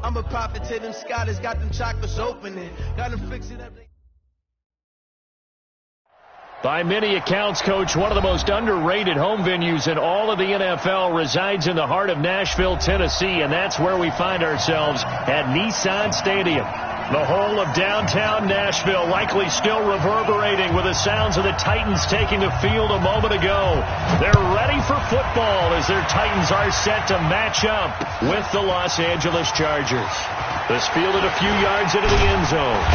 I'm a prophet to them scholars, got them chakras opening, got them fixing everything. By many accounts, Coach, one of the most underrated home venues in all of the NFL resides in the heart of Nashville, Tennessee, and that's where we find ourselves at Nissan Stadium. The whole of downtown Nashville likely still reverberating with the sounds of the Titans taking the field a moment ago. They're ready for football as their Titans are set to match up with the Los Angeles Chargers. This fielded a few yards into the end zone.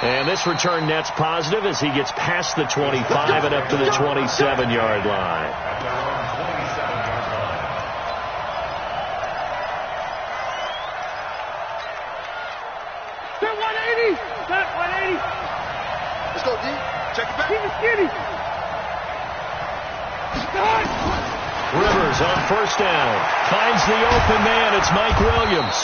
And this return net's positive as he gets past the 25 and up to the 27-yard line. Set 180. Set 180. Let's go, D. Check it back. Keep it skinny. Rivers on first down. Finds the open man. It's Mike Williams.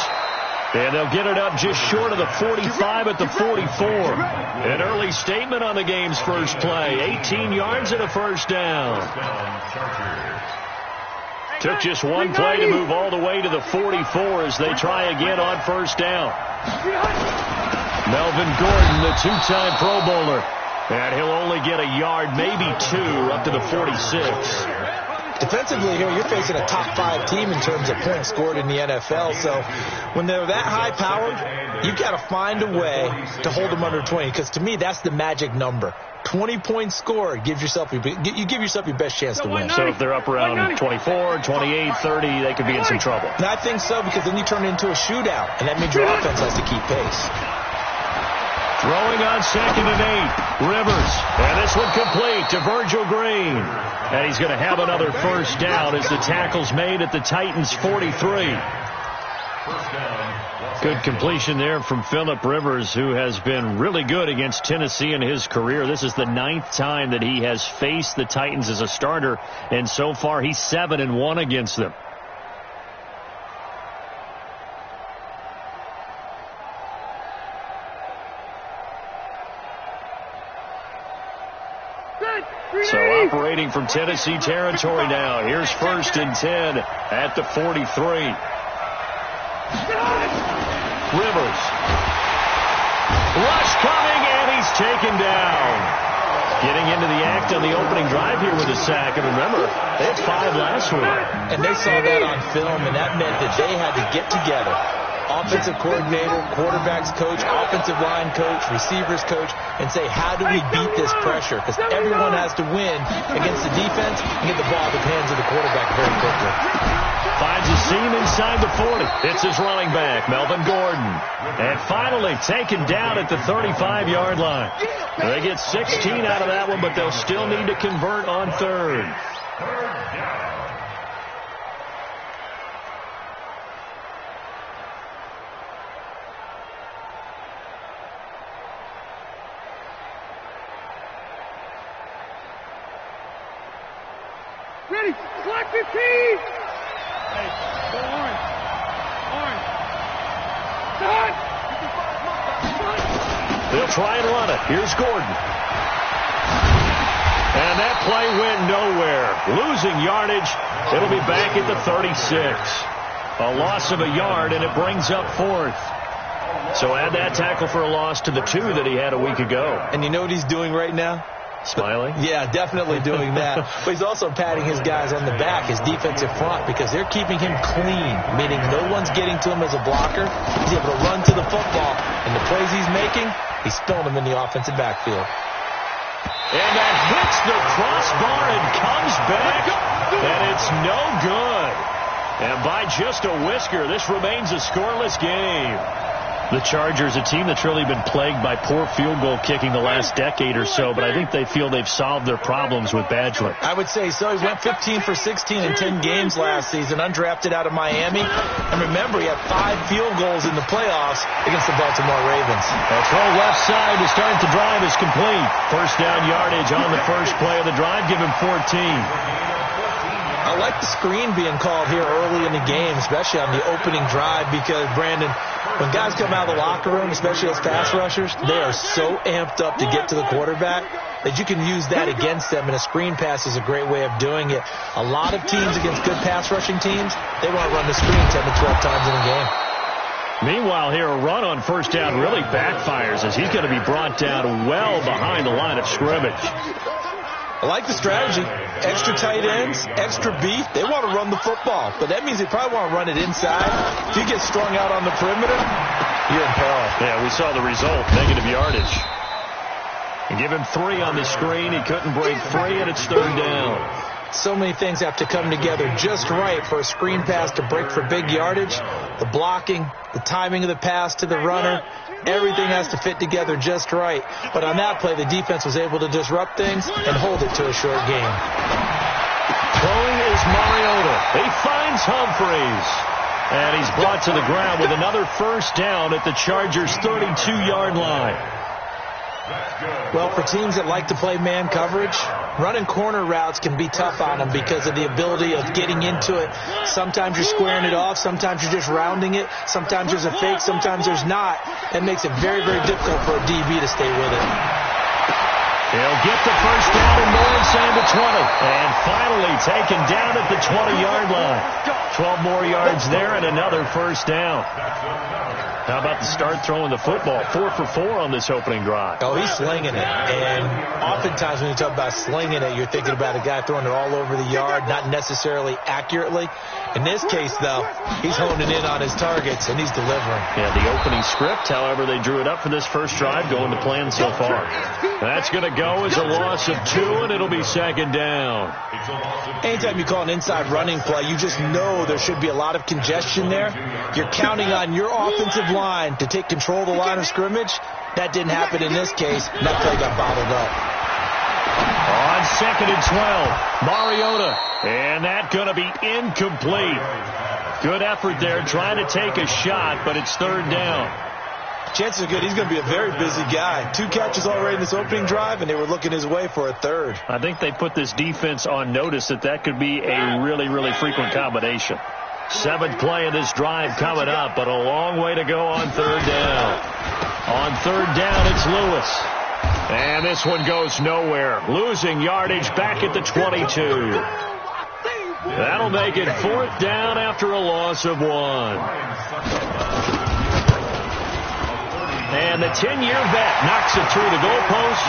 And they'll get it up just short of the 45 at the 44. An early statement on the game's first play. 18 yards and a first down. Took just one play to move all the way to the 44 as they try again on first down. Melvin Gordon, the two-time Pro Bowler. And he'll only get a yard, maybe two, up to the 46. Defensively here, you're facing a top-5 team in terms of points scored in the NFL. So when they're that high-powered, you've got to find a way to hold them under 20. Because to me, that's the magic number. 20 points scored gives yourself you give yourself your best chance to win. So if they're up around 24, 28, 30, they could be in some trouble. And I think so, because then you turn it into a shootout, and that means your offense has to keep pace. Throwing on 2nd and 8. Rivers. And this one complete to Virgil Green. And he's going to have another first down as the tackle's made at the Titans' 43. Good completion there from Phillip Rivers, who has been really good against Tennessee in his career. This is the 9th time that he has faced the Titans as a starter, and so far he's 7-1 against them. So operating from Tennessee territory now. Here's 1st and 10 at the 43. Rivers. Rush coming, and he's taken down. Getting into the act on the opening drive here with a sack. And remember, they had 5 last week. And they saw that on film, and that meant that they had to get together. Offensive coordinator, quarterbacks coach, offensive line coach, receivers coach, and say, how do we beat this pressure? Because everyone has to win against the defense and get the ball in the hands of the quarterback very quickly. Finds a seam inside the 40. It's his running back, Melvin Gordon. And finally taken down at the 35-yard line. They get 16 out of that one, but they'll still need to convert on 3rd. Ready. Select 15. Hey, go orange. Orange. Done. They'll try and run it. Here's Gordon. And that play went nowhere. Losing yardage. It'll be back at the 36. A loss of a yard, and it brings up 4th. So add that tackle for a loss to the 2 that he had a week ago. And you know what he's doing right now? Smiling? Yeah, definitely doing that. But he's also patting his guys on the back, his defensive front, because they're keeping him clean, meaning no one's getting to him as a blocker. He's able to run to the football, and the plays he's making, he's filling them in the offensive backfield. And that hits the crossbar and comes back, and it's no good. And by just a whisker, this remains a scoreless game. The Chargers, a team that's really been plagued by poor field goal kicking the last decade or so, but I think they feel they've solved their problems with Badgley. I would say so. He went 15 for 16 in 10 games last season, undrafted out of Miami. And remember, he had 5 field goals in the playoffs against the Baltimore Ravens. That throw left side to start the drive is complete. First down yardage on the first play of the drive, give him 14. I like the screen being called here early in the game, especially on the opening drive, because, Brandon, when guys come out of the locker room, especially as pass rushers, they are so amped up to get to the quarterback that you can use that against them, and a screen pass is a great way of doing it. A lot of teams against good pass rushing teams, they want to run the screen 10 to 12 times in a game. Meanwhile, here, a run on first down really backfires as he's going to be brought down well behind the line of scrimmage. I like the strategy. Extra tight ends, extra beef. They want to run the football, but that means they probably want to run it inside. If you get strung out on the perimeter, you're in peril. Yeah, we saw the result, negative yardage. And give him 3 on the screen. He couldn't break free, and it's third down. So many things have to come together just right for a screen pass to break for big yardage. The blocking, the timing of the pass to the runner, everything has to fit together just right. But on that play, the defense was able to disrupt things and hold it to a short game. Throwing is Mariota. He finds Humphreys. And he's brought to the ground with another first down at the Chargers' 32-yard line. Well, for teams that like to play man coverage, running corner routes can be tough on them because of the ability of getting into it. Sometimes you're squaring it off. Sometimes you're just rounding it. Sometimes there's a fake. Sometimes there's not. That makes it very, very difficult for a DB to stay with it. He'll get the first down and more inside the 20. And finally taken down at the 20-yard line. 12 more yards there and another first down. How about the start throwing the football? 4 for 4 on this opening drive. Oh, he's slinging it. And oftentimes when you talk about slinging it, you're thinking about a guy throwing it all over the yard, not necessarily accurately. In this case, though, he's honing in on his targets, and he's delivering. Yeah, the opening script, however, they drew it up for this first drive, going to plan so far. That's going to go as a loss of 2, and it'll be second down. Anytime you call an inside running play, you just know there should be a lot of congestion there. You're counting on your offensive line to take control of the line of scrimmage. That didn't happen in this case, and that play got bottled up. On second and 12, Mariota. And that's going to be incomplete. Good effort there, trying to take a shot, but it's third down. Chances are good he's going to be a very busy guy. 2 catches already in this opening drive, and they were looking his way for a third. I think they put this defense on notice that could be a really, really frequent combination. 7th play of this drive coming up, but a long way to go on third down. On third down, it's Lewis. And this one goes nowhere. Losing yardage back at the 22. That'll make it 4th down after a loss of 1. And the 10-year vet knocks it through the goalpost.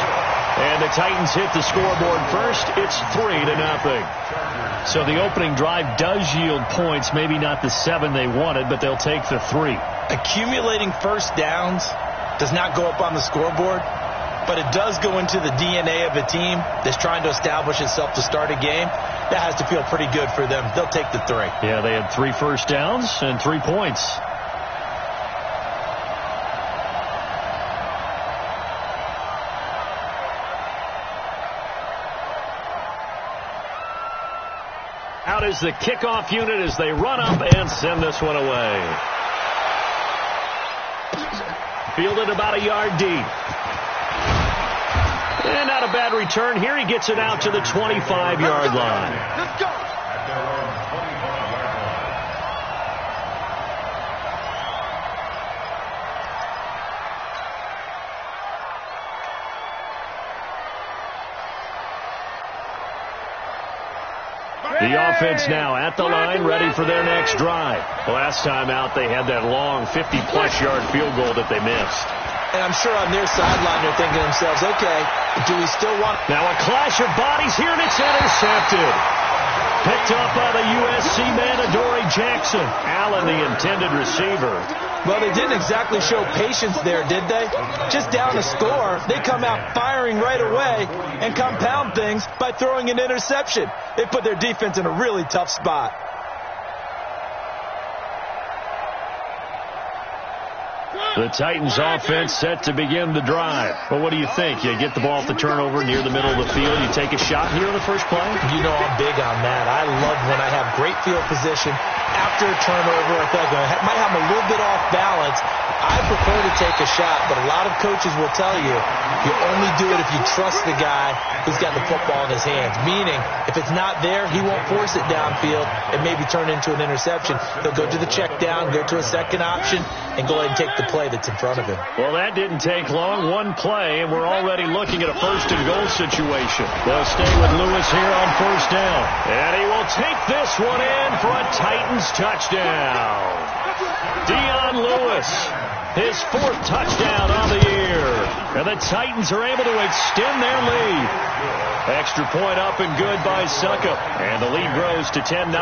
And the Titans hit the scoreboard first. It's 3-0. So the opening drive does yield points. Maybe not the 7 they wanted, but they'll take the 3. Accumulating first downs does not go up on the scoreboard, but it does go into the DNA of a team that's trying to establish itself to start a game. That has to feel pretty good for them. They'll take the 3. Yeah, they had 3 first downs and 3 points. Out is the kickoff unit as they run up and send this one away. Fielded about a yard deep. And not a bad return here. He gets it out to the 25-yard line. Let's go. The offense now at the line, ready for their next drive. Last time out, they had that long 50-plus yard field goal that they missed. And I'm sure on their sideline they're thinking to themselves, okay, do we still want... Now a clash of bodies here, and it's intercepted. Picked up by the USC man, Adoree Jackson. Allen, the intended receiver. Well, they didn't exactly show patience there, did they? Just down a score, they come out firing right away and compound things by throwing an interception. They put their defense in a really tough spot. The Titans offense set to begin the drive. Well, what do you think? You get the ball off the turnover near the middle of the field. You take a shot here in the first play? You know I'm big on that. I love when I have great field position after a turnover. I feel like I might have a little bit off balance. I prefer to take a shot, but a lot of coaches will tell you you only do it if you trust the guy who's got the football in his hands. Meaning, if it's not there, he won't force it downfield and maybe turn into an interception. He'll go to the check down, go to a second option, and go ahead and take the play that's in front of him. Well, that didn't take long. One play, and we're already looking at a first-and-goal situation. They'll stay with Lewis here on first down. And he will take this one in for a Titans touchdown. Dion Lewis his 4th touchdown on the year. And the Titans are able to extend their lead. Extra point up and good by Succop. And the lead grows to 10-0.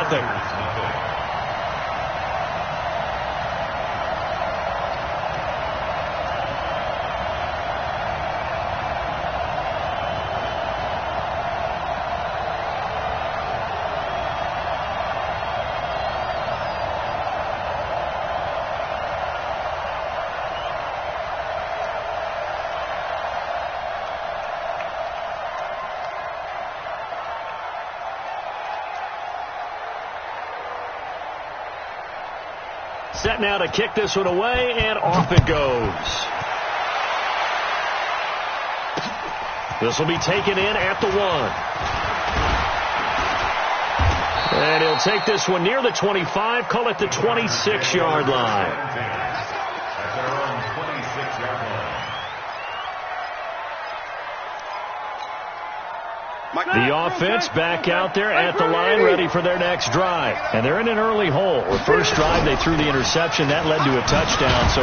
Set now to kick this one away, and off it goes. This will be taken in at the 1. And he'll take this one near the 25, call it the 26-yard line. The offense back out there at the line, ready for their next drive. And they're in an early hole. The first drive, they threw the interception. That led to a touchdown, so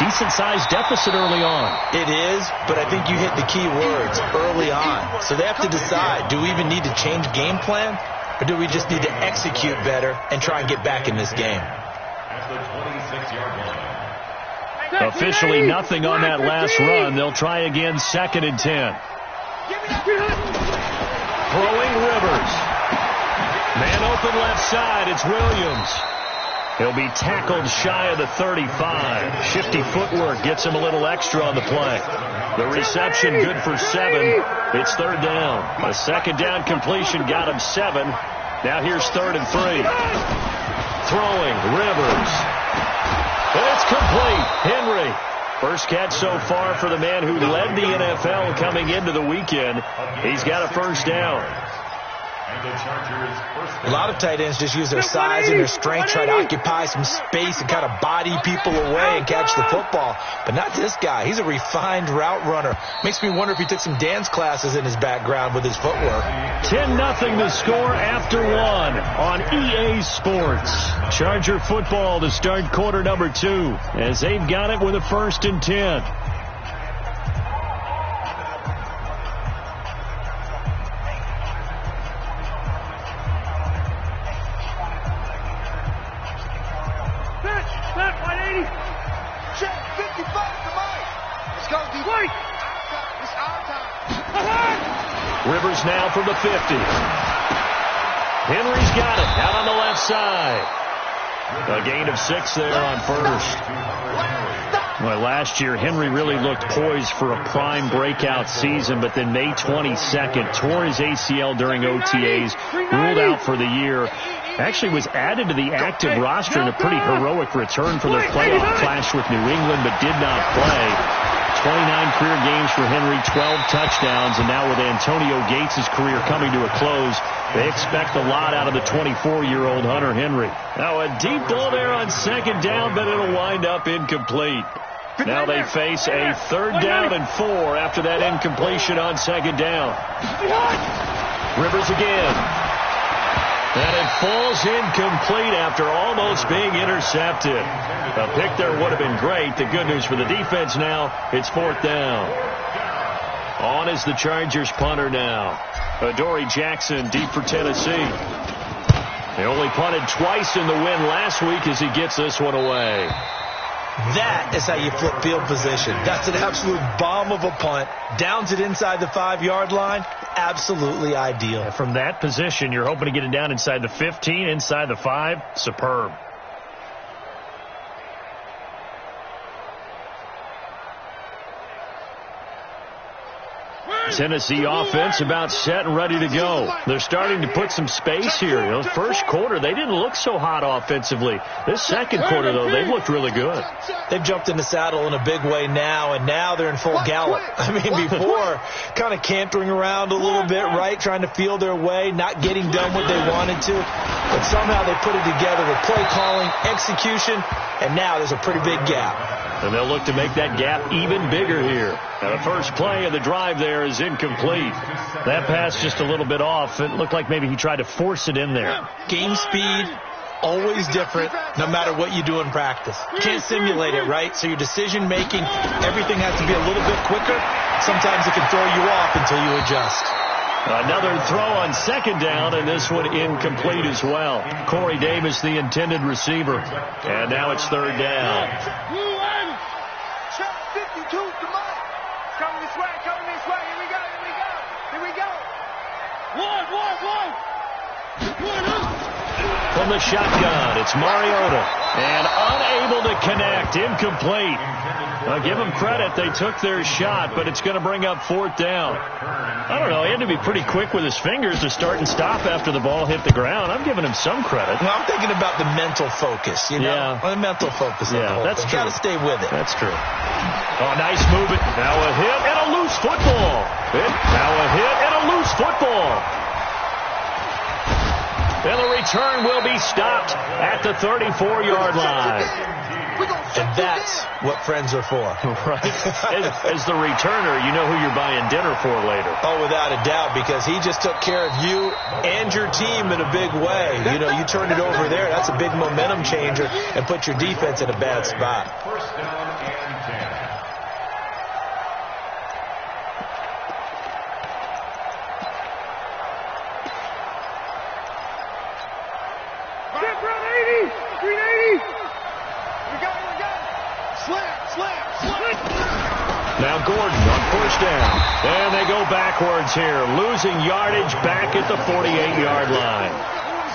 decent-sized deficit early on. It is, but I think you hit the key words, early on. So they have to decide, do we even need to change game plan, or do we just need to execute better and try and get back in this game? Officially nothing on that last run. They'll try again, 2nd and 10. Throwing Rivers. Man open left side. It's Williams. He'll be tackled shy of the 35. Shifty footwork gets him a little extra on the play. The reception good for 7. It's 3rd down. A 2nd down completion got him 7. Now here's 3rd and 3. Throwing Rivers. And it's complete. Henry. First catch so far for the man who led the NFL coming into the weekend. He's got a 1st down. A lot of tight ends just use their size and their strength, try to occupy some space and kind of body people away and catch the football. But not this guy. He's a refined route runner. Makes me wonder if he took some dance classes in his background with his footwork. 10-0 to score after 1 on EA Sports. Charger football to start quarter number 2 as they've got it with a 1st and 10. Rivers now from the 50. Henry's got it out on the left side. A gain of 6 there on 1st. Well, last year, Henry really looked poised for a prime breakout season, but then May 22nd, tore his ACL during OTAs, ruled out for the year. Actually was added to the active roster in a pretty heroic return for their playoff clash with New England, but did not play. 29 career games for Henry, 12 touchdowns, and now with Antonio Gates' career coming to a close, they expect a lot out of the 24-year-old Hunter Henry. Now a deep ball there on 2nd down, but it'll wind up incomplete. Now they face a 3rd down and 4 after that incompletion on 2nd down. Rivers again. And it falls incomplete after almost being intercepted. A pick there would have been great. The good news for the defense now, it's 4th down. On is the Chargers punter now. Adoree Jackson deep for Tennessee. They only punted twice in the win last week as he gets this one away. That is how you flip field position. That's an absolute bomb of a punt. Downs it inside the 5-yard line. Absolutely ideal. From that position, you're hoping to get it down inside the 15, inside the 5. Superb. Tennessee offense about set and ready to go. They're starting to put some space here. You know, first quarter, they didn't look so hot offensively. This second quarter, though, they've looked really good. They've jumped in the saddle in a big way now, and now they're in full gallop. I mean, before, kind of cantering around a little bit, right, trying to feel their way, not getting done what they wanted to. But somehow they put it together with play calling, execution, and now there's a pretty big gap. And they'll look to make that gap even bigger here. And the first play of the drive there is incomplete. That pass just a little bit off. It looked like maybe he tried to force it in there. Game speed, always different no matter what you do in practice. You can't simulate it, right? So your decision-making, everything has to be a little bit quicker. Sometimes it can throw you off until you adjust. Another throw on second down, and this one incomplete as well. Corey Davis, the intended receiver. And now it's third down. Check 52 to Mike. Coming this way, coming this way. Here we go, here we go. Here we go. One. From the shotgun, it's Mariota. And unable to connect, incomplete. Give them credit, they took their shot, but it's going to bring up fourth down. I don't know, he had to be pretty quick with his fingers to start and stop after the ball hit the ground. I'm giving him some credit. Well, I'm thinking about the mental focus, you know? Yeah. The mental focus. Yeah, that's true. Got to stay with it. That's true. Oh, nice movement. Now a hit and a loose football. Now a hit and a loose football. And the return will be stopped at the 34-yard line. And that's what friends are for. Right. As the returner, you know who you're buying dinner for later. Oh, without a doubt, because he just took care of you and your team in a big way. You know, you turned it over there. That's a big momentum changer and put your defense in a bad spot. First down and 10. Now Gordon on first down. And they go backwards here, losing yardage back at the 48-yard line.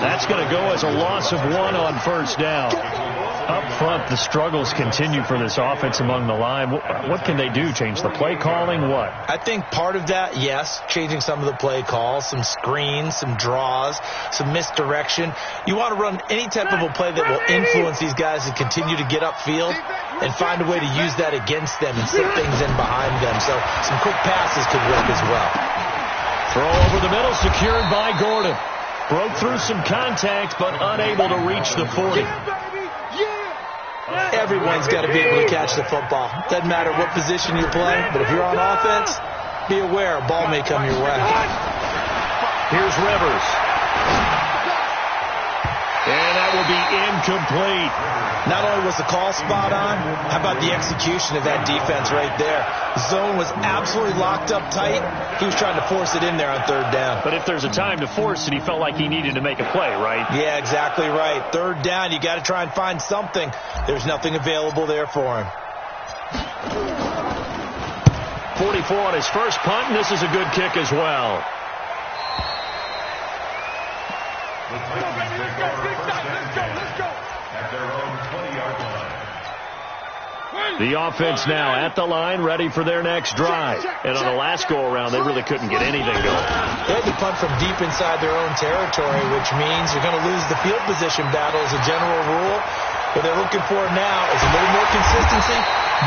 That's going to go as a loss of 1 on first down. Up front, the struggles continue for this offense among the line. What can they do? Change the play calling? What? I think part of that, yes, changing some of the play calls, some screens, some draws, some misdirection. You want to run any type of a play that will influence these guys to continue to get upfield and find a way to use that against them and slip things in behind them. So some quick passes could work as well. Throw over the middle, secured by Gordon. Broke through some contact, but unable to reach the 40. Everyone's got to be able to catch the football. Doesn't matter what position you're playing, but if you're on offense, be aware a ball may come your way. Here's Rivers. And that will be incomplete. Not only was the call spot on, how about the execution of that defense right there? Zone was absolutely locked up tight. He was trying to force it in there on third down. But if there's a time to force it, he felt like he needed to make a play, right? Yeah, exactly right. Third down, you got to try and find something. There's nothing available there for him. 44 on his first punt, and this is a good kick as well. The offense now at the line, ready for their next drive. And on the last go-around, they really couldn't get anything going. They had to punt from deep inside their own territory, which means you're going to lose the field position battle as a general rule. What they're looking for now is a little more consistency,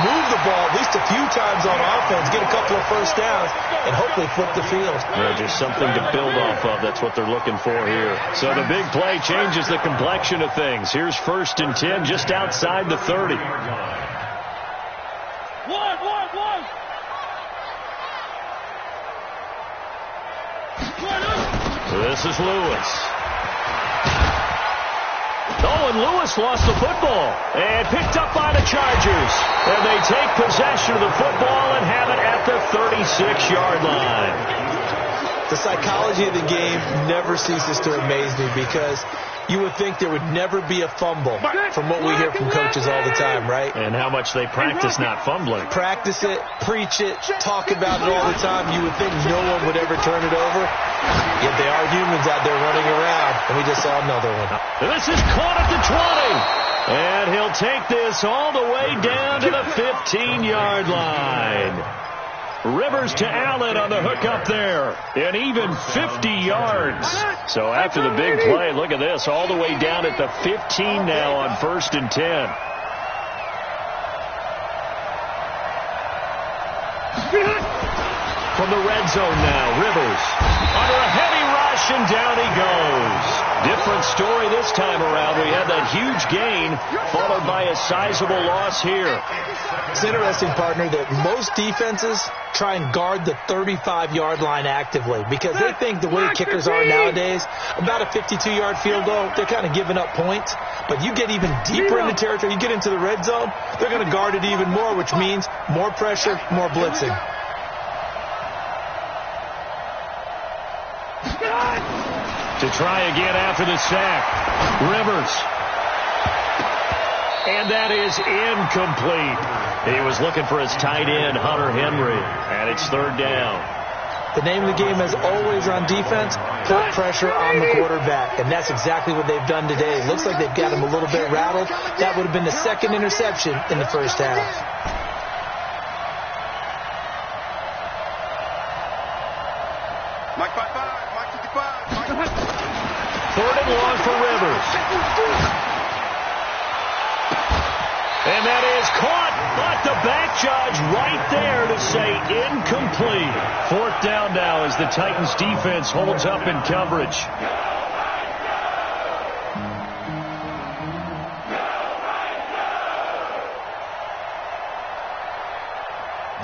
move the ball at least a few times on offense, get a couple of first downs, and hopefully flip the field. Just something to build off of. That's what they're looking for here. So the big play changes the complexion of things. Here's 1st and 10 just outside the 30. This is Lewis. Oh, and Lewis lost the football and picked up by the Chargers. And they take possession of the football and have it at the 36-yard line. The psychology of the game never ceases to amaze me because you would think there would never be a fumble from what we hear from coaches all the time, right? And how much they practice not fumbling. Practice it, preach it, talk about it all the time. You would think no one would ever turn it over. Yet they are humans out there running around, and we just saw another one. This is caught at the 20. And he'll take this all the way down to the 15-yard line. Rivers to Allen on the hook up there. And even 50 yards. So after the big play, look at this. All the way down at the 15 now on 1st and 10. From the red zone now, Rivers under a heavy rush, and down he goes. Different story this time around. We had that huge gain followed by a sizable loss here. It's interesting, partner, that most defenses try and guard the 35-yard line actively because they think the way kickers are nowadays, about a 52-yard field goal, they're kind of giving up points. But you get even deeper into territory, you get into the red zone, they're going to guard it even more, which means more pressure, more blitzing. To try again after the sack. Rivers. And that is incomplete. He was looking for his tight end, Hunter Henry. And it's third down. The name of the game, as always on defense, put pressure on the quarterback. And that's exactly what they've done today. It looks like they've got him a little bit rattled. That would have been the second interception in the first half. Mike 5-5, Mike 55, Mike. Third and long for Rivers. And that is caught, but the back judge right there to say incomplete. Fourth down now as the Titans defense holds up in coverage.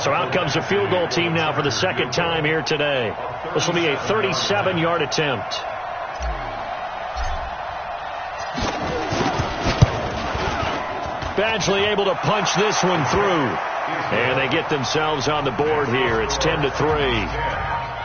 So out comes the field goal team now for the second time here today. This will be a 37-yard attempt. Badgley able to punch this one through. And they get themselves on the board here. It's 10-3.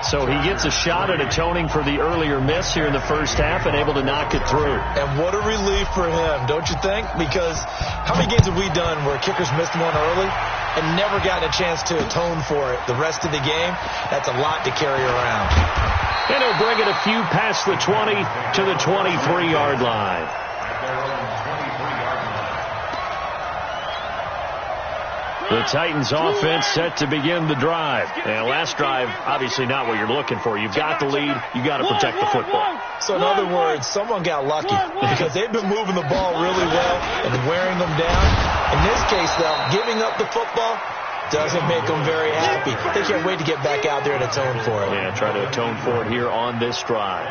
So he gets a shot at atoning for the earlier miss here in the first half and able to knock it through. And what a relief for him, don't you think? Because how many games have we done where kickers missed one early and never gotten a chance to atone for it the rest of the game? That's a lot to carry around. And he'll bring it a few past the 20 to the 23-yard line. The Titans offense set to begin the drive. And last drive, obviously not what you're looking for. You've got the lead. You've got to protect the football. So in other words, someone got lucky because they've been moving the ball really well and wearing them down. In this case, though, giving up the football doesn't make them very happy. They can't wait to get back out there and atone for it. Yeah, try to atone for it here on this drive.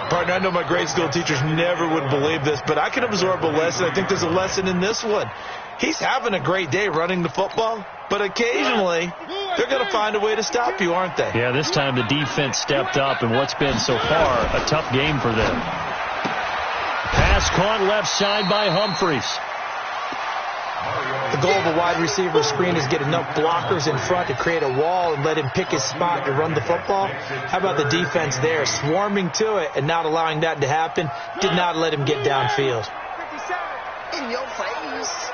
Partner, I know my grade school teachers never would believe this, but I can absorb a lesson. I think there's a lesson in this one. He's having a great day running the football, but occasionally they're going to find a way to stop you, aren't they? Yeah, this time the defense stepped up in what's been so far a tough game for them. Pass caught left side by Humphries. The goal of a wide receiver screen is get enough blockers in front to create a wall and let him pick his spot to run the football. How about the defense there, swarming to it and not allowing that to happen? Did not let him get downfield. In your face.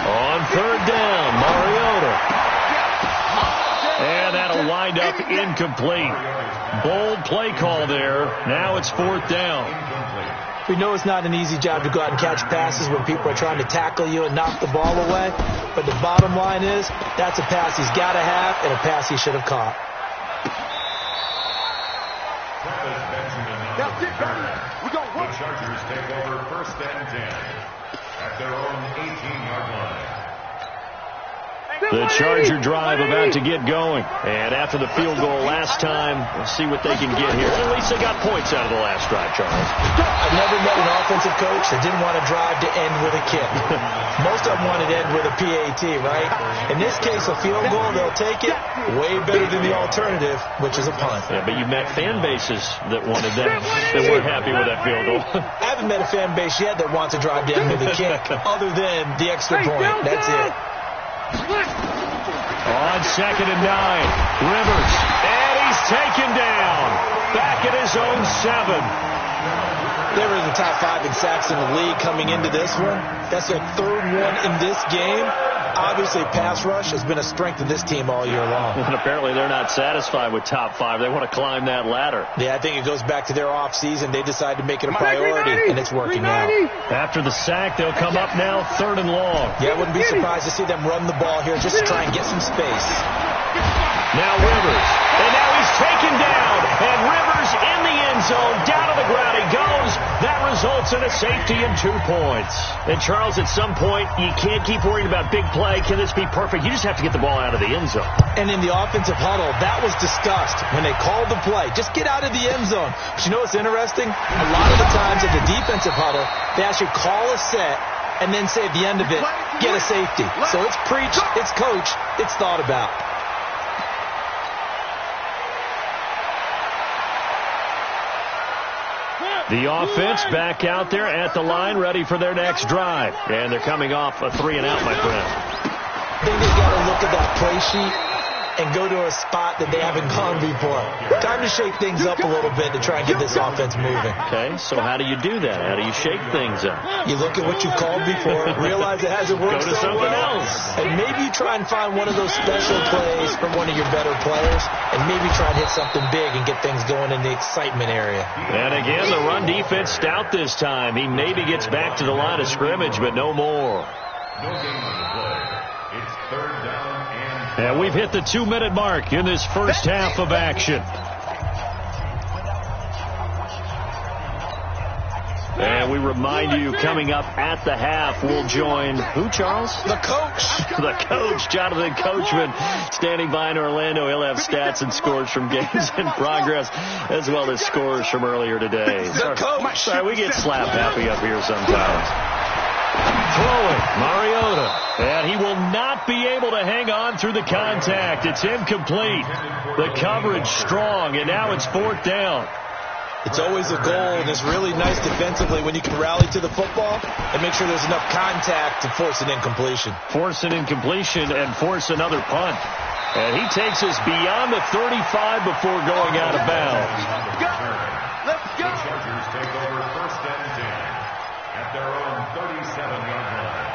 On third down, Mariota. And that'll wind up incomplete. Bold play call there. Now it's fourth down. We know it's not an easy job to go out and catch passes when people are trying to tackle you and knock the ball away. But the bottom line is that's a pass he's got to have and a pass he should have caught. The Chargers take over first and 10 at their own 18-yard line. The Charger drive about to get going. And after the field goal last time, we'll see what they can get here. At least they got points out of the last drive, Charles. I've never met an offensive coach that didn't want a drive to end with a kick. Most of them wanted to end with a PAT, right? In this case, a field goal, they'll take it. Way better than the alternative, which is a punt. Yeah, but you met fan bases that wanted that, that weren't happy with that field goal. I haven't met a fan base yet that wants a drive to end with a kick, other than the extra point. That's it. On second and 9, Rivers, and he's taken down. Back at his own 7. They were in the top 5 in sacks in the league coming into this one. That's their third one in this game. Obviously, pass rush has been a strength of this team all year long. And apparently they're not satisfied with top 5. They want to climb that ladder. Yeah, I think it goes back to their offseason. They decided to make it a priority, and it's working out. After the sack, they'll come up now third and long. Yeah, I wouldn't be surprised to see them run the ball here just to try and get some space. Now Rivers. And now he's taken down. And Rivers in the end zone. Down to the ground he goes. That results in a safety and 2 points. And Charles, at some point, you can't keep worrying about big play. Can this be perfect? You just have to get the ball out of the end zone. And in the offensive huddle, that was discussed when they called the play. Just get out of the end zone. But you know what's interesting? A lot of the times at the defensive huddle, they actually call a set and then say at the end of it, get a safety. So it's preached, it's coached, it's thought about. The offense back out there at the line, ready for their next drive. And they're coming off a 3-and-out, my friend. I think they've got to look at that play sheet and go to a spot that they haven't gone before. Time to shake things up a little bit to try and get this offense moving. Okay, so how do you do that? How do you shake things up? You look at what you've called before, realize it hasn't worked Go to so something well, else. and maybe you try and find one of those special plays from one of your better players, and maybe try and hit something big and get things going in the excitement area. And again, the run defense stout this time. He maybe gets back to the line of scrimmage, but no more. No gain on the play. It's 3rd down and... And we've hit the 2-minute mark in this first half of action. And we remind you, coming up at the half, we'll join who, Charles? The coach. The coach, Jonathan Coachman, standing by in Orlando. He'll have stats and scores from games in progress, as well as scores from earlier today. The coach. Sorry, we get slap happy up here sometimes. Throwing, Mariota, and he will not be able to hang on through the contact. It's incomplete. The coverage strong, and now it's 4th down. It's always a goal, and it's really nice defensively when you can rally to the football and make sure there's enough contact to force an incompletion. Force an incompletion and force another punt. And he takes us beyond the 35 before going out of bounds. Let's go. The Chargers take over 1st and 10 at their own 37-yard line.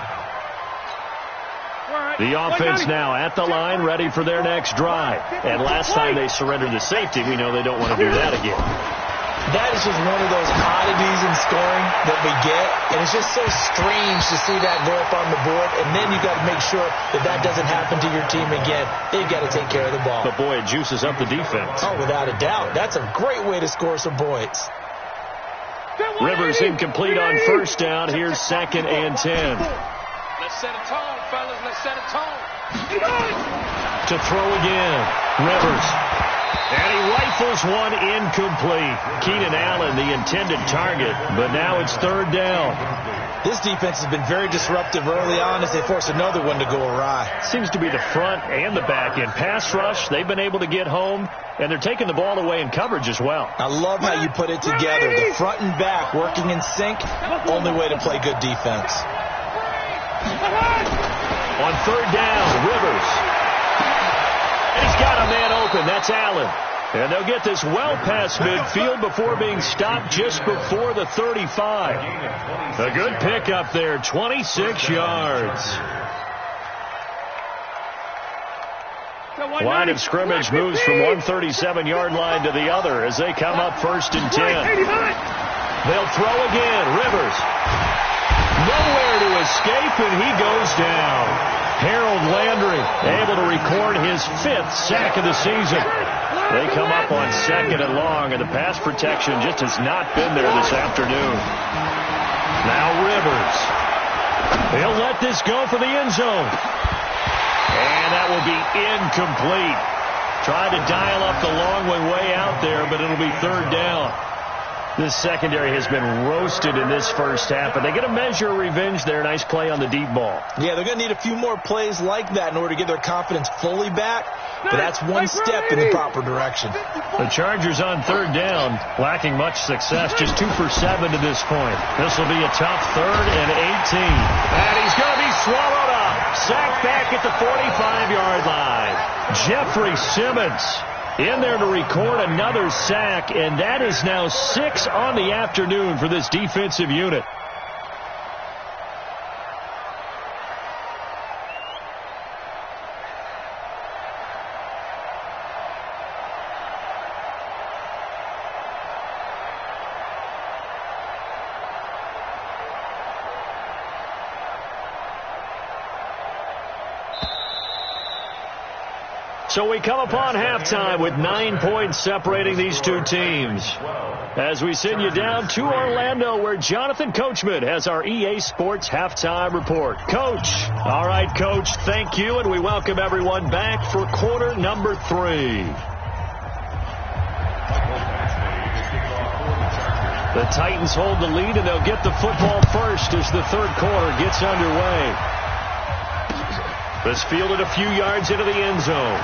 The offense now at the line, ready for their next drive. And last time they surrendered the safety, we know they don't want to do that again. That is just one of those oddities in scoring that we get, and it's just so strange to see that go up on the board, and then you got to make sure that that doesn't happen to your team again. They've got to take care of the ball. But boy, it juices up the defense. Oh, without a doubt. That's a great way to score some points. Rivers incomplete on 1st down. Here's 2nd and 10. Let's set a tone, fellas. Let's set a tone. To throw again, Rivers. And he rifles one incomplete. Keenan Allen, the intended target, but now it's 3rd down. This defense has been very disruptive early on as they force another one to go awry. Seems to be the front and the back end. Pass rush, they've been able to get home, and they're taking the ball away in coverage as well. I love how you put it together. The front and back working in sync, only way to play good defense. On 3rd down, Rivers. And he's got a man open. That's Allen. And they'll get this well past midfield before being stopped just before the 35. A good pickup there, 26 yards. Line of scrimmage moves from one 37-yard line to the other as they come up 1st and 10. They'll throw again. Rivers. Nowhere to escape, and he goes down. Harold Landry able to record his 5th sack of the season. They come up on 2nd and long, and the pass protection just has not been there this afternoon. Now Rivers. He'll let this go for the end zone. And that will be incomplete. Tried to dial up the long one way out there, but it'll be 3rd down. This secondary has been roasted in this first half, but they get a measure of revenge there. Nice play on the deep ball. Yeah, they're going to need a few more plays like that in order to get their confidence fully back, but that's one step in the proper direction. The Chargers on 3rd down, lacking much success, just 2 for 7 to this point. This will be a tough 3rd and 18. And he's going to be swallowed up. Sacked back at the 45-yard line. Jeffrey Simmons in there to record another sack, and that is now 6 on the afternoon for this defensive unit. So we come upon halftime with 9 points separating these two teams. As we send you down to Orlando, where Jonathan Coachman has our EA Sports halftime report. Coach. All right, Coach, thank you, and we welcome everyone back for quarter number 3. The Titans hold the lead, and they'll get the football first as the third quarter gets underway. This fielded a few yards into the end zone.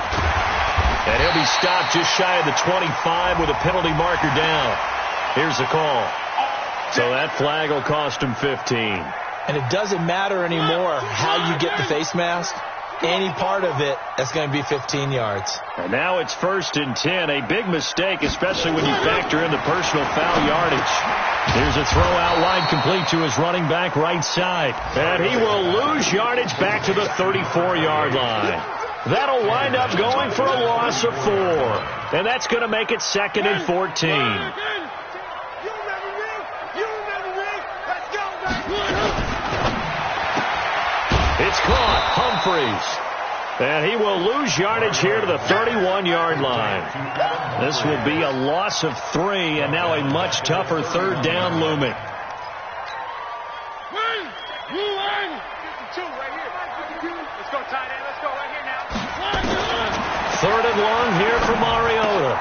And he'll be stopped just shy of the 25 with a penalty marker down. Here's the call. So that flag will cost him 15. And it doesn't matter anymore how you get the face mask. Any part of it, that's going to be 15 yards. And now it's 1st and 10. A big mistake, especially when you factor in the personal foul yardage. Here's a throw out wide, complete to his running back right side. And he will lose yardage back to the 34-yard line. That'll wind up going for a loss of 4. And that's going to make it 2nd and 14. It's caught. Humphreys. And he will lose yardage here to the 31-yard line. This will be a loss of 3, and now a much tougher third down looming. Third and long here for Mariota.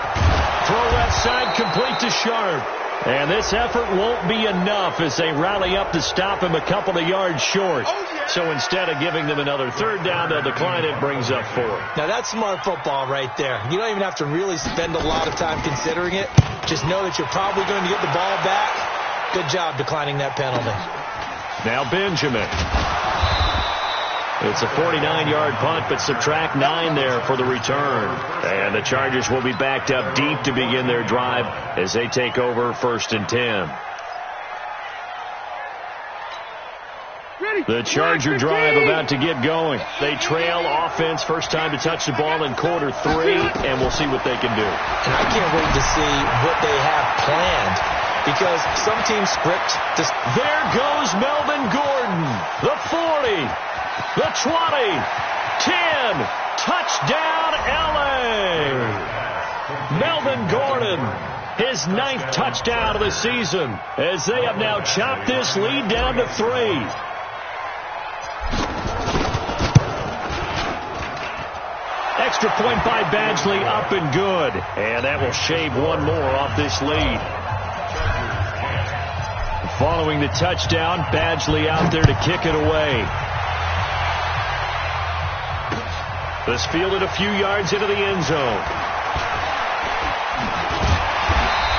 Throw left side, complete to Sharp. And this effort won't be enough as they rally up to stop him a couple of yards short. So instead of giving them another third down, they'll decline it, brings up 4. Now that's smart football right there. You don't even have to really spend a lot of time considering it. Just know that you're probably going to get the ball back. Good job declining that penalty. Now Benjamin. It's a 49-yard punt, but subtract 9 there for the return. And the Chargers will be backed up deep to begin their drive as they take over 1st and 10. The Charger drive about to get going. They trail offense, first time to touch the ball in quarter 3, and we'll see what they can do. And I can't wait to see what they have planned, because some teams script this. There goes Melvin Gordon. The 40, the 20, 10, touchdown LA. Melvin Gordon, his 9th touchdown of the season, as they have now chopped this lead down to 3. Extra point by Badgley, up and good. And that will shave 1 more off this lead. Following the touchdown, Badgley out there to kick it away. This fielded a few yards into the end zone.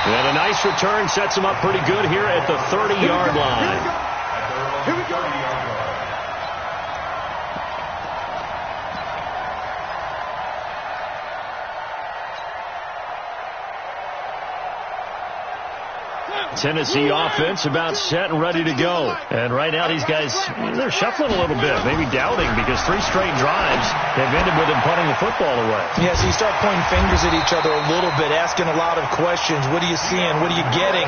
And a nice return sets him up pretty good here at the 30-yard line. Here we go. Tennessee offense about set and ready to go. And right now these guys, they're shuffling a little bit, maybe doubting, because 3 straight drives have ended with them punting the football away. Yeah, so you start pointing fingers at each other a little bit, asking a lot of questions. What are you seeing? What are you getting?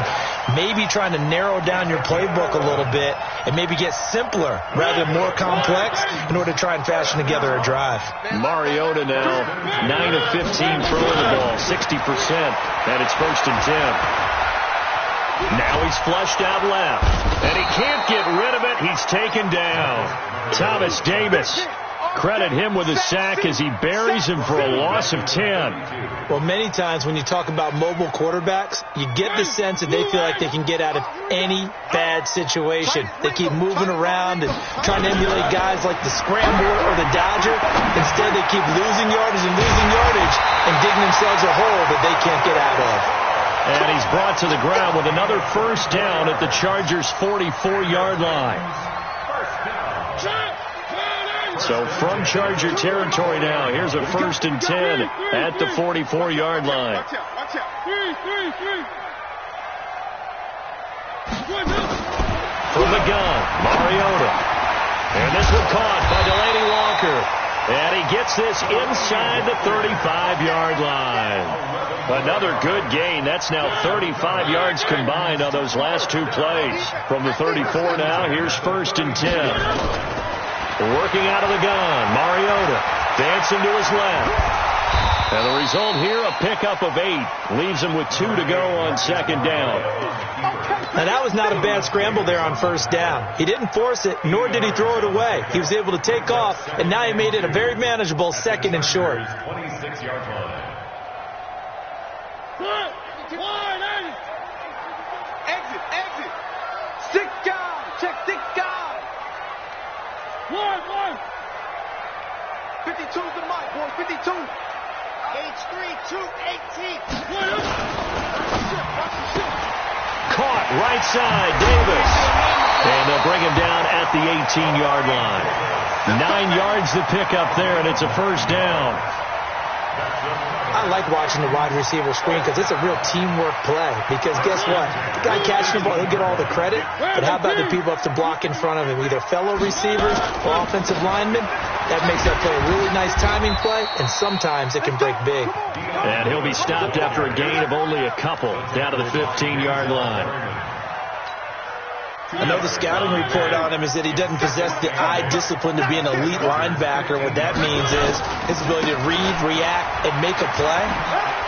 Maybe trying to narrow down your playbook a little bit and maybe get simpler rather than more complex in order to try and fashion together a drive. Mariota now 9 of 15 throwing the ball, 60%, and it's 1st and 10. Now he's flushed out left, and he can't get rid of it. He's taken down. Thomas Davis, credit him with a sack as he buries him for a loss of 10. Well, many times when you talk about mobile quarterbacks, you get the sense that they feel like they can get out of any bad situation. They keep moving around and trying to emulate guys like the Scrambler or the Dodger. Instead, they keep losing yardage and digging themselves a hole that they can't get out of. And he's brought to the ground with another 1st down at the Chargers' 44-yard line. So from Charger territory now, here's a 1st and 10 at the 44-yard line. From the gun, Mariota. And this one caught by Delaney Walker. And he gets this inside the 35-yard line. Another good gain. That's now 35 yards combined on those last 2 plays. From the 34 now, here's 1st and 10. Working out of the gun, Mariota dancing to his left. And the result here, a pickup of 8. Leaves him with 2 to go on second down. Now, that was not a bad scramble there on first down. He didn't force it, nor did he throw it away. He was able to take off, and now he made it a very manageable 2nd and short. 26-yard line. Exit, exit. 6 guys. Check 6 guys. 1. 52's the mic, boy. 52. H3, 218. Caught right side, Davis. And they'll bring him down at the 18-yard line. 9 yards to pick up there, and it's a first down. I like watching the wide receiver screen because it's a real teamwork play. Because guess what? The guy catching the ball, he'll get all the credit. But how about the people up to block in front of him, either fellow receivers or offensive linemen? That makes that play a really nice timing play, and sometimes it can break big. And he'll be stopped after a gain of only a couple down to the 15-yard line. I know the scouting report on him is that he doesn't possess the eye discipline to be an elite linebacker. What that means is his ability to read, react, and make a play.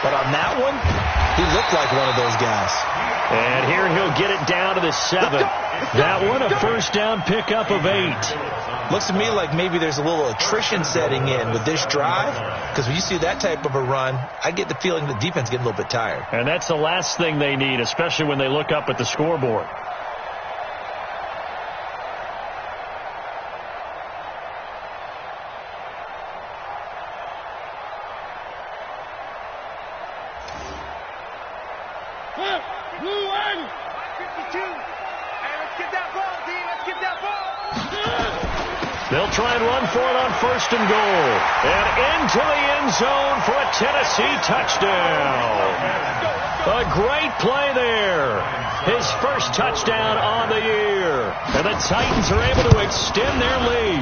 But on that one, he looked like one of those guys. And here he'll get it down to the 7. That one, a first down pickup of 8. Looks to me like maybe there's a little attrition setting in with this drive. Because when you see that type of a run, I get the feeling the defense getting a little bit tired. And that's the last thing they need, especially when they look up at the scoreboard. They'll try and run for it on 1st and goal. And into the end zone for a Tennessee touchdown. A great play there. His first touchdown on the year. And the Titans are able to extend their lead.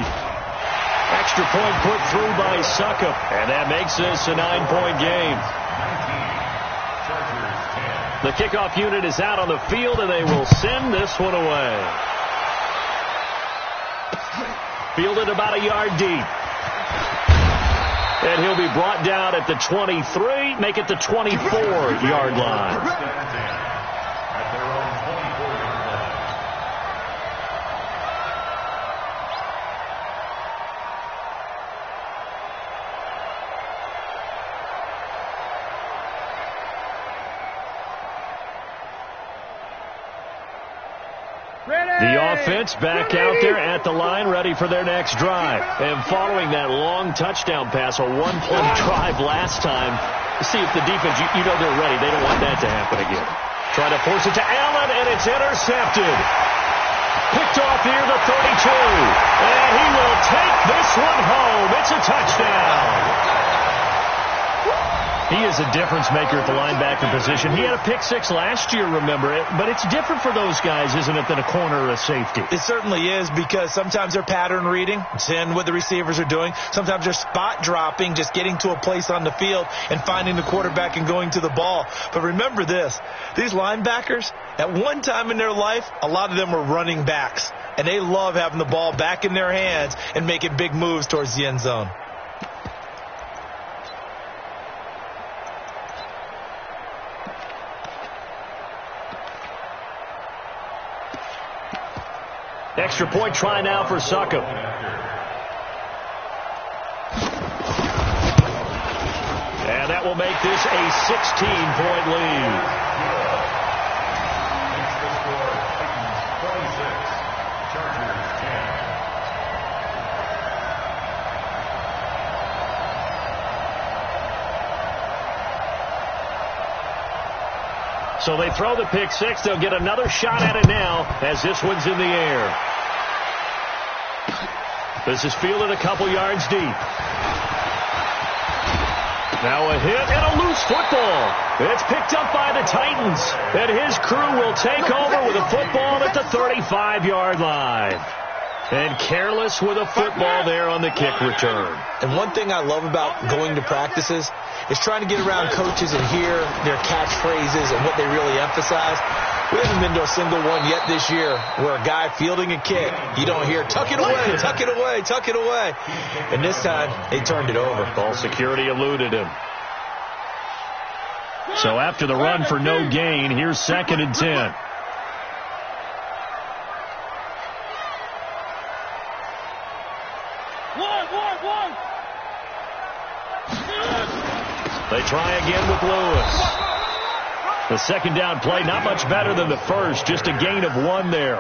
Extra point put through by Succop. And that makes this a 9-point game. The kickoff unit is out on the field, and they will send this one away. Fielded about a yard deep. And he'll be brought down at the 23, make it the 24-yard line. The offense back out there at the line, ready for their next drive. And following that long touchdown pass, a one-play drive last time, see if the defense, you know they're ready. They don't want that to happen again. Trying to force it to Allen, and it's intercepted. Picked off near the 32. And he will take this one home. It's a touchdown. He is a difference maker at the linebacker position. He had a pick-6 last year, remember it. But it's different for those guys, isn't it, than a corner or a safety? It certainly is, because sometimes they're pattern reading, seeing what the receivers are doing. Sometimes they're spot dropping, just getting to a place on the field and finding the quarterback and going to the ball. But remember this, these linebackers, at one time in their life, a lot of them were running backs. And they love having the ball back in their hands and making big moves towards the end zone. Extra point try now for Succop. And that will make this a 16-point lead. So they throw the pick-6. They'll get another shot at it now as this one's in the air. This is fielded a couple yards deep. Now a hit and a loose football. It's picked up by the Titans. And his crew will take over with a football at the 35-yard line. And careless with a football there on the kick return. And one thing I love about going to practices is trying to get around coaches and hear their catchphrases and what they really emphasize. We haven't been to a single one yet this year where a guy fielding a kick, you don't hear, tuck it away, tuck it away, tuck it away. And this time, they turned it over. Ball security eluded him. So after the run for no gain, here's 2nd and 10. They try again with Lewis. The second down play, not much better than the first, just a gain of 1 there.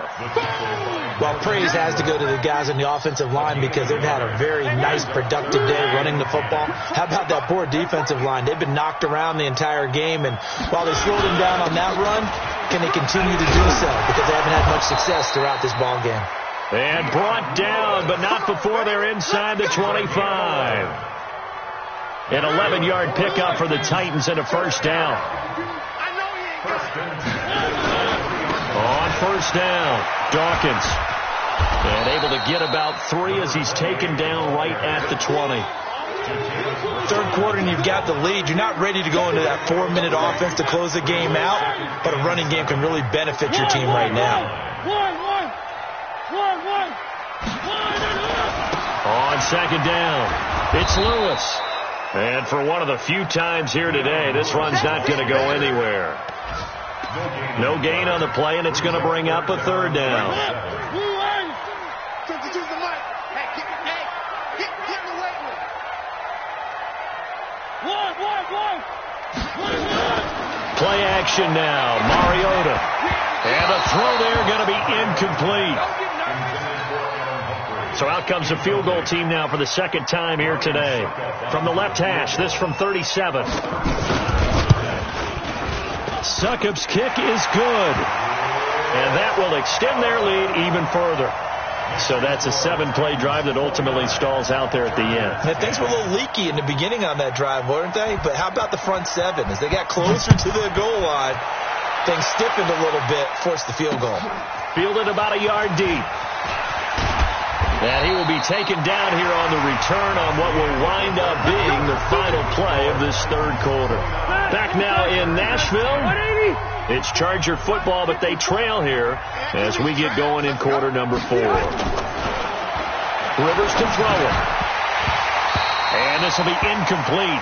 Well, praise has to go to the guys on the offensive line because they've had a very nice, productive day running the football. How about that poor defensive line? They've been knocked around the entire game, and while they slowed them down on that run, can they continue to do so? Because they haven't had much success throughout this ball game. And brought down, but not before they're inside the 25. An 11-yard pickup for the Titans and a first down. On first down, Dawkins. And able to get about 3 as he's taken down right at the 20. Third quarter and you've got the lead. You're not ready to go into that 4-minute offense to close the game out, but a running game can really benefit your team right now. On second down, it's Lewis. And for one of the few times here today, this run's not going to go anywhere. No gain on the play, and it's going to bring up a third down. Play action now, Mariota. And the throw there going to be incomplete. So out comes the field goal team now for the second time here today. From the left hash, this from 37. Succop's kick is good. And that will extend their lead even further. So that's a 7-play drive that ultimately stalls out there at the end. And things were a little leaky in the beginning on that drive, weren't they? But how about the front 7? As they got closer to the goal line, things stiffened a little bit, forced the field goal. Fielded about a yard deep. And he will be taken down here on the return on what will wind up being the final play of this third quarter. Back now in Nashville, it's Charger football, but they trail here as we get going in quarter number 4. Rivers to throw it. And this will be incomplete.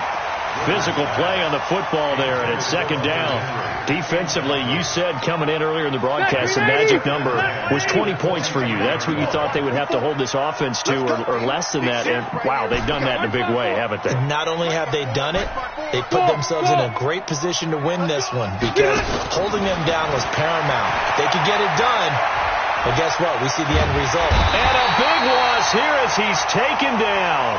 Physical play on the football there, and it's second down. Defensively, you said coming in earlier in the broadcast, the magic number was 20 points for you. That's what you thought they would have to hold this offense to, or less than that. And, wow, they've done that in a big way, haven't they? Not only have they done it, they put themselves in a great position to win this one because holding them down was paramount. If they could get it done, well, guess what? We see the end result. And a big loss here as he's taken down.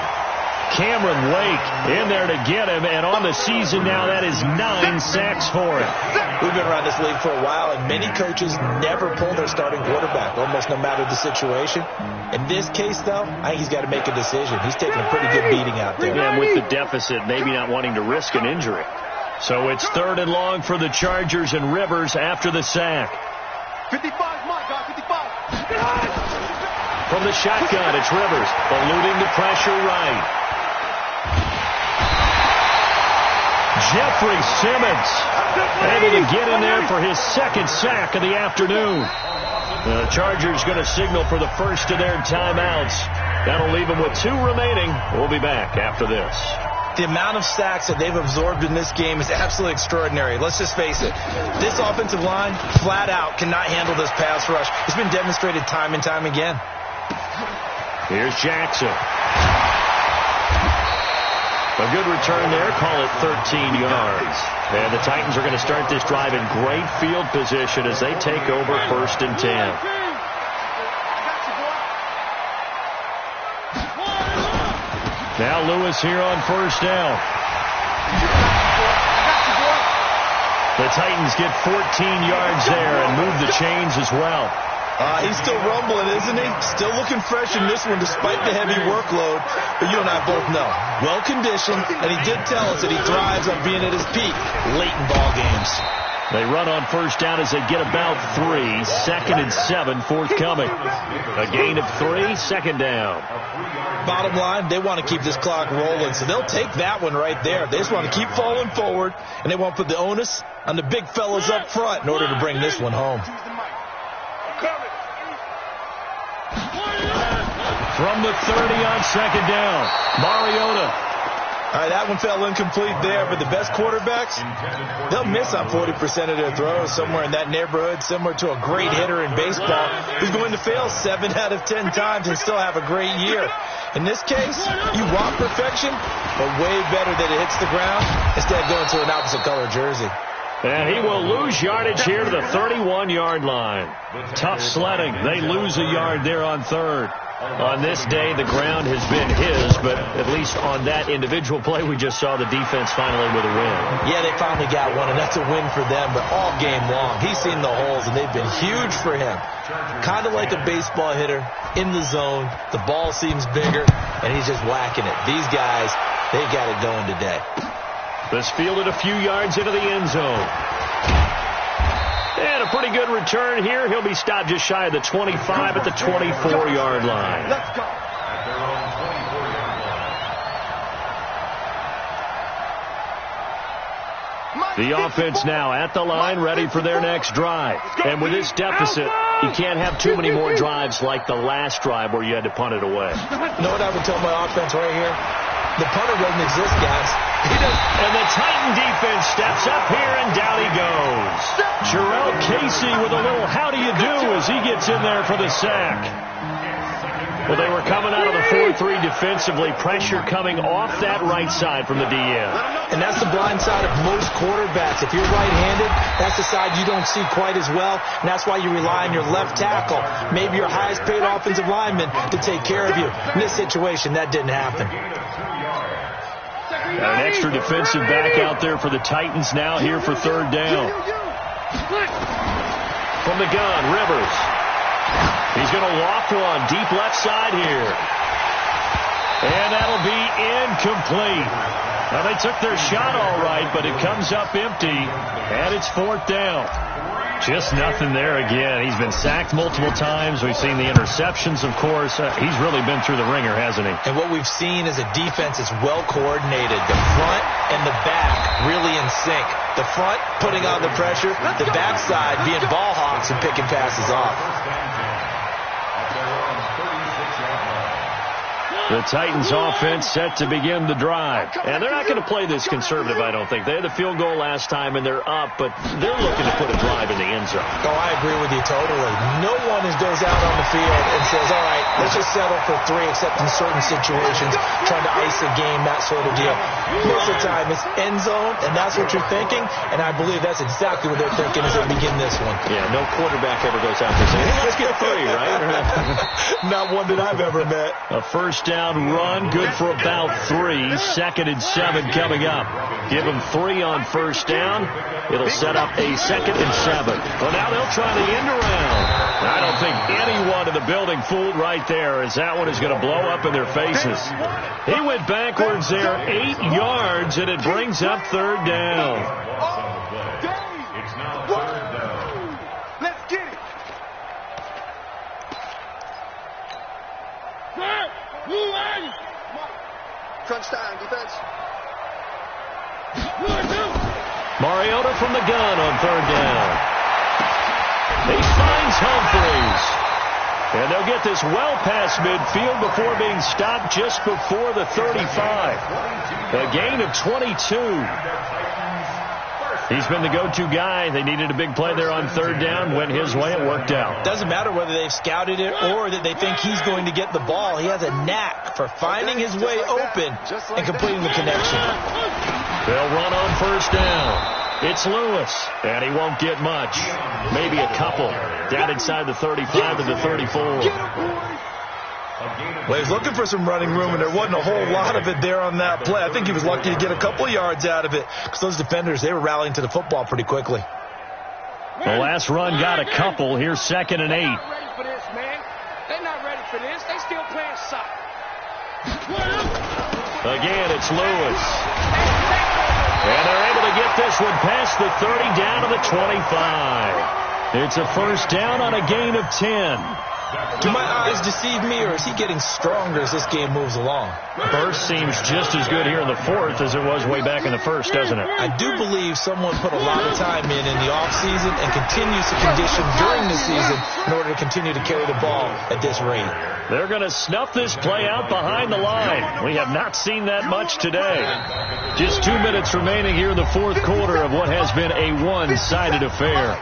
Cameron Wake in there to get him, and on the season now, that is 9 sacks for him. We've been around this league for a while, and many coaches never pull their starting quarterback, almost no matter the situation. In this case, though, I think he's got to make a decision. He's taking a pretty good beating out there. Yeah, with the deficit, maybe not wanting to risk an injury. So it's 3rd and long for the Chargers and Rivers after the sack. 55, my God, 55. From the shotgun, it's Rivers, eluding the pressure right. Jeffrey Simmons able to get in there for his 2nd sack of the afternoon. The Chargers going to signal for the first of their timeouts. That'll leave them with 2 remaining. We'll be back after this. The amount of sacks that they've absorbed in this game is absolutely extraordinary. Let's just face it. This offensive line, flat out, cannot handle this pass rush. It's been demonstrated time and time again. Here's Jackson. A good return there. Call it 13 yards. And the Titans are going to start this drive in great field position as they take over 1st and 10. Now Lewis here on first down. The Titans get 14 yards there and move the chains as well. He's still rumbling, isn't he? Still looking fresh in this one despite the heavy workload. But you and I both know. Well-conditioned, and he did tell us that he thrives on being at his peak late in ball games. They run on first down as they get about 3. 2nd and 7 forthcoming. A gain of 3, second down. Bottom line, they want to keep this clock rolling, so they'll take that one right there. They just want to keep falling forward, and they want to put the onus on the big fellas up front in order to bring this one home. From the 30 on second down, Mariota. All right, that one fell incomplete there, but the best quarterbacks, they'll miss on 40% of their throws, somewhere in that neighborhood, similar to a great hitter in baseball who's going to fail 7 out of 10 times and still have a great year. In this case, you want perfection, but way better that it hits the ground instead of going to an opposite color jersey. And he will lose yardage here to the 31-yard line. Tough sledding. They lose a yard there on third. On this day, the ground has been his, but at least on that individual play, we just saw the defense finally with a win. Yeah, they finally got one, and that's a win for them, but all game long, he's seen the holes, and they've been huge for him. Kind of like a baseball hitter in the zone. The ball seems bigger, and he's just whacking it. These guys, they got it going today. This fielded a few yards into the end zone. And a pretty good return here. He'll be stopped just shy of the 25 at the 24-yard line. Let's go. The offense now at the line, ready for their next drive. And with this deficit, you can't have too many more drives like the last drive where you had to punt it away. You know what I would tell my offense right here? The punter doesn't exist, guys. And the Titan defense steps up here, and down he goes. Jarrell Casey with a little how do you do as he gets in there for the sack. Well, they were coming out of the 4-3 defensively. Pressure coming off that right side from the DN. And that's the blind side of most quarterbacks. If you're right-handed, that's the side you don't see quite as well, and that's why you rely on your left tackle, maybe your highest-paid offensive lineman, to take care of you. In this situation, that didn't happen. An extra defensive back out there for the Titans now here for third down. From the gun, Rivers. He's going to loft one deep left side here. And that'll be incomplete. Now, they took their shot all right, but it comes up empty, and it's fourth down. Just nothing there again. He's been sacked multiple times. We've seen the interceptions, of course. He's really been through the ringer, hasn't he? And what we've seen is a defense that's well coordinated. The front and the back really in sync. The front putting on the pressure, the backside being ball hawks and picking passes off. The Titans offense set to begin the drive. And they're not going to play this conservative, I don't think. They had the field goal last time, and they're up, but they're looking to put a drive in the end zone. Oh, I agree with you totally. No one goes out on the field and says, all right, let's just settle for 3, except in certain situations, trying to ice a game, that sort of deal. Most of the time, it's end zone, and that's what you're thinking, and I believe that's exactly what they're thinking as they begin this one. Yeah, no quarterback ever goes out there saying, hey, let's get 3, right? Not one that I've ever met. A first down run, good for about 3. 2nd and 7 coming up. Give them 3 on first down. It'll set up a 2nd and 7. Well, now they'll try the end around. I don't think anyone in the building fooled right there, as that one is going to blow up in their faces. He went backwards there 8 yards, and it brings up third down. It's now third down. Let's get it. Crunch time, defense. Mariota from the gun on third down. He finds Humphreys. And they'll get this well past midfield before being stopped just before the 35. A gain of 22. He's been the go-to guy. They needed a big play there on third down. Went his way. It worked out. Doesn't matter whether they've scouted it or that they think he's going to get the ball. He has a knack for finding his way open and completing the connection. They'll run on first down. It's Lewis, and he won't get much. Maybe a couple. Down inside the 35 to the 34. Well, he was looking for some running room, and there wasn't a whole lot of it there on that play. I think he was lucky to get a couple of yards out of it because those defenders, they were rallying to the football pretty quickly. The last run got a couple. Here's 2nd and 8. They're not ready for this, man. They're not ready for this. They still playing soccer. Again, it's Lewis. And they're able to get this one past the 30 down to the 25. It's a first down on a gain of 10. Do my eyes deceive me, or is he getting stronger as this game moves along? Burst seems just as good here in the fourth as it was way back in the first, doesn't it? I do believe someone put a lot of time in the offseason and continues to condition during the season in order to continue to carry the ball at this rate. They're going to snuff this play out behind the line. We have not seen that much today. Just 2 minutes remaining here in the fourth quarter of what has been a one-sided affair.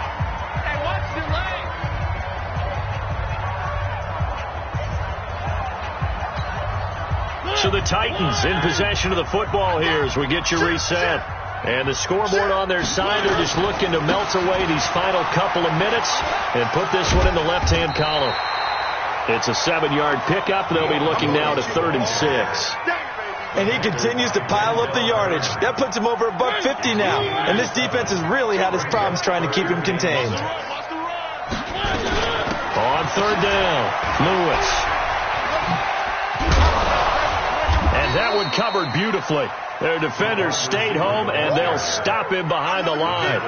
So the Titans in possession of the football here as we get you reset. And the scoreboard on their side, they're just looking to melt away these final couple of minutes and put this one in the left-hand column. It's a 7-yard pickup. They'll be looking now to 3rd and 6. And he continues to pile up the yardage. That puts him over $150 now. And this defense has really had its problems trying to keep him contained. On 3rd down, Lewis. And that one covered beautifully. Their defenders stayed home, and they'll stop him behind the line.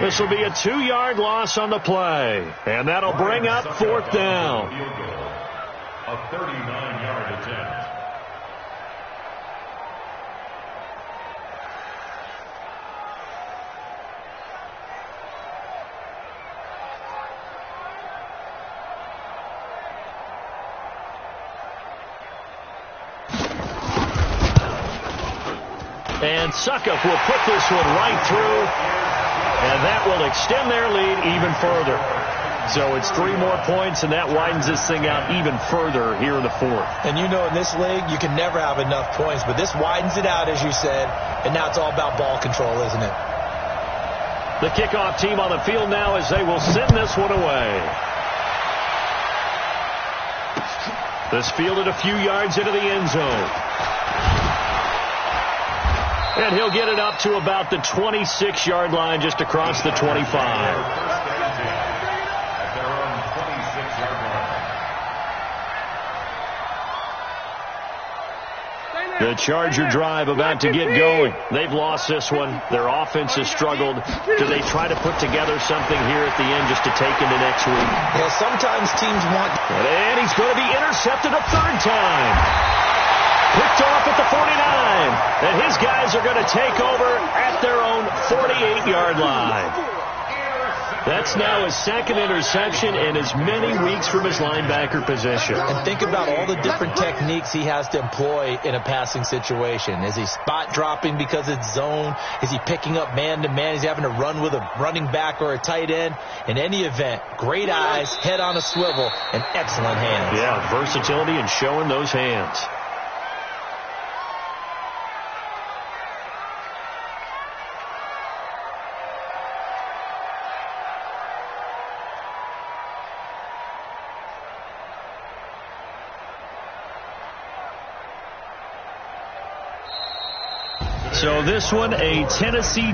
This will be a 2-yard loss on the play. And that'll bring up 4th down. A 39-yard attempt. And Suckup will put this one right through, and that will extend their lead even further. So it's 3 more points, and that widens this thing out even further here in the fourth. And you know, in this league, you can never have enough points, but this widens it out, as you said, and now it's all about ball control, isn't it? The kickoff team on the field now as they will send this one away. This fielded a few yards into the end zone. And he'll get it up to about the 26-yard line, just across the 25. The Charger drive about to get going. They've lost this one. Their offense has struggled. Do they try to put together something here at the end just to take into next week? Yeah, sometimes teams want... And he's going to be intercepted a 3rd time. Picked off at the 49, and his guys are going to take over at their own 48-yard line. That's now his 2nd interception in as many weeks from his linebacker position. And think about all the different techniques he has to employ in a passing situation. Is he spot dropping because it's zone? Is he picking up man-to-man? Is he having to run with a running back or a tight end? In any event, great eyes, head on a swivel, and excellent hands. Yeah, versatility and showing those hands. So this one, a Tennessee